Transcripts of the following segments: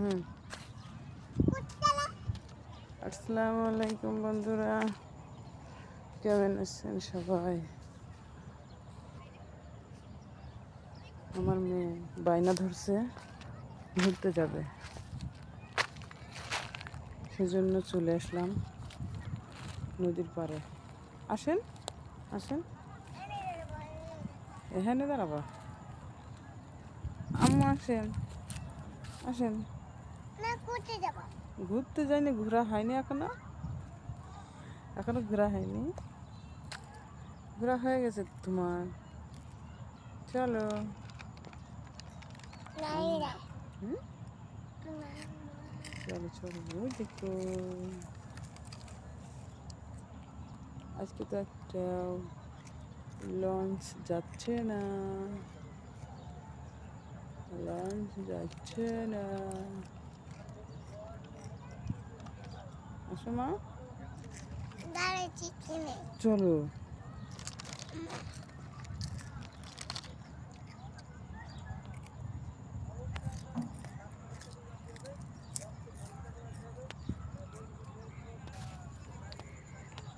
হুম। আসসালামু আলাইকুম বন্ধুরা, কেমন আছেন সবাই? আমার মেয়ে বায়না ধরছে ঘুরতে যাবে, সেজন্য চলে আসলাম নদীর পাড়ে। আসেন আসেন, এখানে দাঁড়াবা। আম্মু আসেন আসেন। ঘুরতে যাইনি, ঘোরা হয়নি এখনো, ঘোরা হয়নি। ঘোরা হয়ে গেছে তোমার, চলো। হুম, চলো চলো। ওই দেখো, আজকে তো একটা লঞ্চ যাচ্ছে না, লঞ্চ যাচ্ছে না। আসো মা, চলো।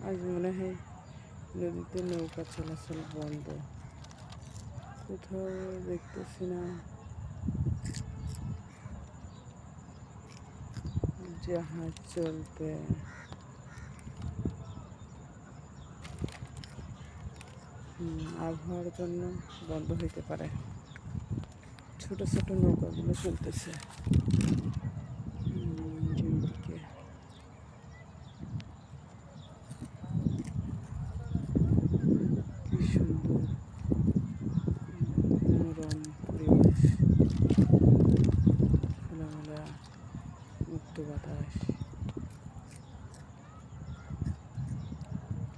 আজ মনে হয় নদীতে নৌকা চলাচল বন্ধ, কোথাও দেখতেছি না জাহাজ চলতে। আবহাওয়ার জন্য বন্ধ হইতে পারে। ছোট ছোট নৌকাগুলো চলতেছে যেদিকে। কি সুন্দর মনোরম পরিবেশ, খোলামেলা মুক্ত বাতাস।